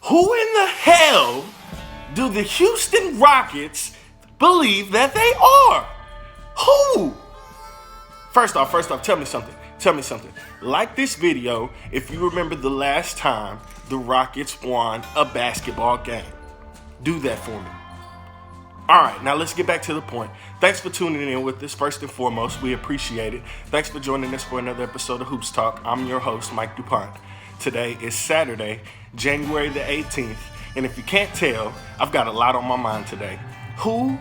Who in the hell do the Houston Rockets believe that they are? Who? First off, tell me something. Like this video if you remember the last time the Rockets won a basketball game. Do that for me. All right, now let's get back to the point. Thanks for tuning in with us. First and foremost, we appreciate it. Thanks for joining us for another episode of Hoops Talk. I'm your host, Mike DuPont. Today is Saturday, January the 18th, and if you can't tell, I've got a lot on my mind today. Who?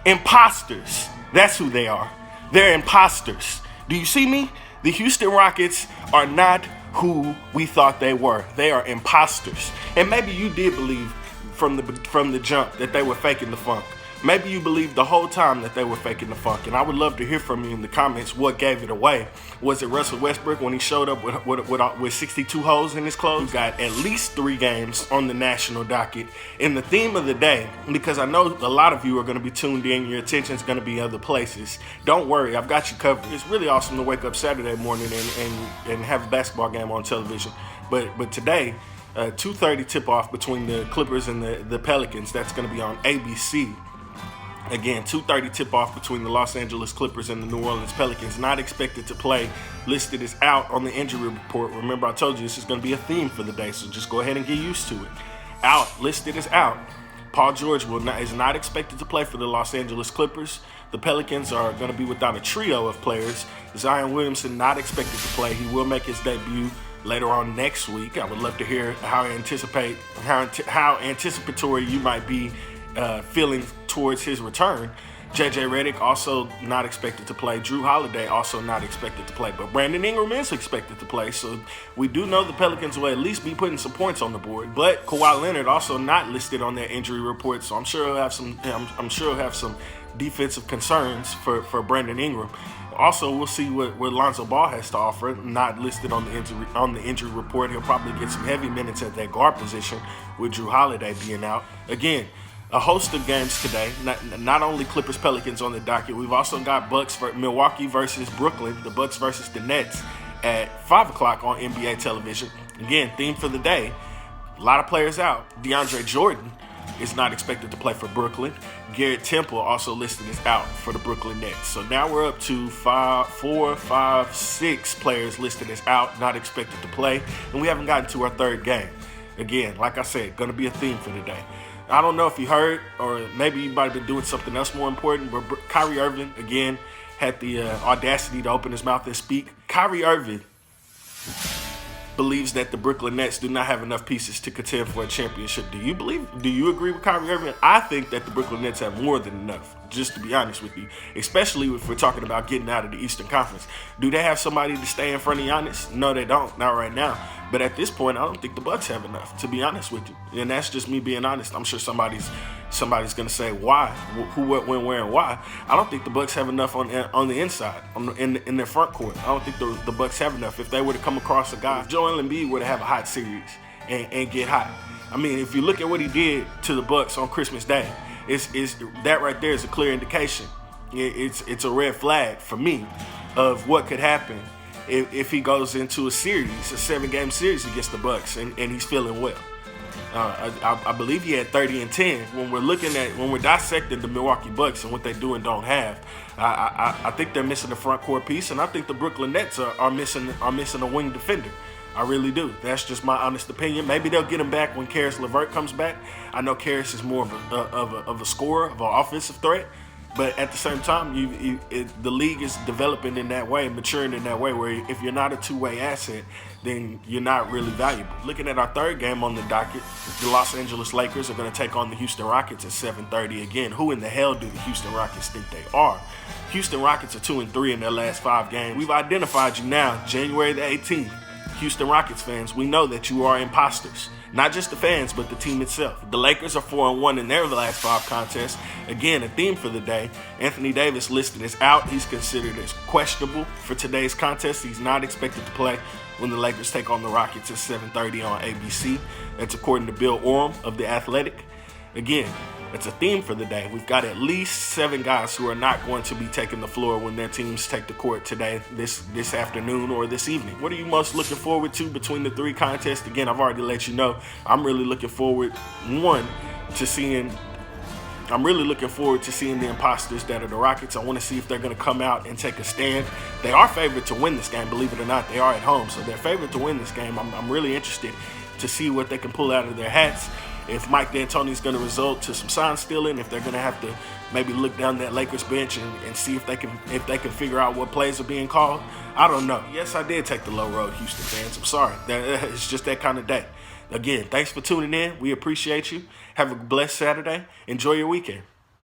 Imposters. That's who they are. They're imposters. Do you see me? The Houston Rockets are not who we thought they were. They are imposters. And maybe you did believe from the jump that they were faking the funk. Maybe you believed the whole time that they were faking the funk. And I would love to hear from you in the comments what gave it away. Was it Russell Westbrook when he showed up with 62 holes in his clothes? We've got at least 3 games on the national docket. And the theme of the day, because I know a lot of you are going to be tuned in, your attention's going to be other places. Don't worry, I've got you covered. It's really awesome to wake up Saturday morning and have a basketball game on television. But today, 2:30 tip-off between the Clippers and the Pelicans. That's going to be on ABC. Again, 2:30 tip-off between the Los Angeles Clippers and the New Orleans Pelicans. Not expected to play. Listed as out on the injury report. Remember, I told you this is going to be a theme for the day, so just go ahead and get used to it. Out. Listed as out. Paul George is not expected to play for the Los Angeles Clippers. The Pelicans are going to be without a trio of players. Zion Williamson not expected to play. He will make his debut later on next week. I would love to hear how anticipatory you might be feeling towards his return. JJ Redick also not expected to play. Drew Holiday also not expected to play. But Brandon Ingram is expected to play. So we do know the Pelicans will at least be putting some points on the board. But Kawhi Leonard also not listed on their injury report. So I'm sure he'll have some defensive concerns for Brandon Ingram. Also, we'll see what Lonzo Ball has to offer. Not listed on the injury report. He'll probably get some heavy minutes at that guard position with Drew Holiday being out. Again, a host of games today. Not only Clippers Pelicans on the docket. We've also got Milwaukee versus Brooklyn. The Bucks versus the Nets at 5 o'clock on NBA television. Again, theme for the day. A lot of players out. DeAndre Jordan is not expected to play for Brooklyn. Garrett Temple also listed as out for the Brooklyn Nets. So now we're up to 6 players listed as out, not expected to play. And we haven't gotten to our third game. Again, like I said, going to be a theme for today. I don't know if you heard, or maybe you might have been doing something else more important, but Kyrie Irving, again, had the audacity to open his mouth and speak. Kyrie Irving believes that the Brooklyn Nets do not have enough pieces to contend for a championship. Do you agree with Kyrie Irving? I think that the Brooklyn Nets have more than enough, just to be honest with you, especially if we're talking about getting out of the Eastern Conference. Do they have somebody to stay in front of Giannis? No, they don't, not right now. But at this point, I don't think the Bucks have enough, to be honest with you. And that's just me being honest. I'm sure somebody's going to say why, who, what, when, where, and why. I don't think the Bucks have enough on the inside, in their front court. I don't think the Bucks have enough. If they were to come across a guy, if Joel Embiid were to have a hot series and get hot. I mean, if you look at what he did to the Bucks on Christmas Day, it's that right there is a clear indication. It's a red flag for me of what could happen if he goes into a 7-game series against the Bucks and he's feeling well. I believe he had 30 and 10. When we're dissecting the Milwaukee Bucks and what they do and don't have, I think they're missing the front court piece, and I think the Brooklyn Nets are missing a wing defender. I really do. That's just my honest opinion. Maybe they'll get him back when Karis LeVert comes back. I know Karis is more of a scorer, of an offensive threat. But at the same time, the league is developing in that way, maturing in that way, where if you're not a two-way asset, then you're not really valuable. Looking at our third game on the docket, the Los Angeles Lakers are going to take on the Houston Rockets at 7:30 again. Who in the hell do the Houston Rockets think they are? Houston Rockets are 2-3 in their last 5 games. We've identified you now, January the 18th. Houston Rockets fans, we know that you are imposters. Not just the fans, but the team itself. The Lakers are 4-1 in their last 5 contests. Again, a theme for the day. Anthony Davis listed as out. He's considered as questionable for today's contest. He's not expected to play when the Lakers take on the Rockets at 7:30 on ABC. That's according to Bill Oram of The Athletic. Again, it's a theme for the day. We've got at least 7 guys who are not going to be taking the floor when their teams take the court today, this afternoon or this evening. What are you most looking forward to between the 3 contests? Again, I've already let you know. I'm really looking forward, to seeing the imposters that are the Rockets. I want to see if they're going to come out and take a stand. They are favored to win this game, believe it or not. They are at home, so they're favored to win this game. I'm really interested to see what they can pull out of their hats. If Mike D'Antoni's going to result to some sign stealing, if they're going to have to maybe look down that Lakers bench and see if they can figure out what plays are being called. I don't know. Yes, I did take the low road, Houston fans. I'm sorry. It's just that kind of day. Again, thanks for tuning in. We appreciate you. Have a blessed Saturday. Enjoy your weekend.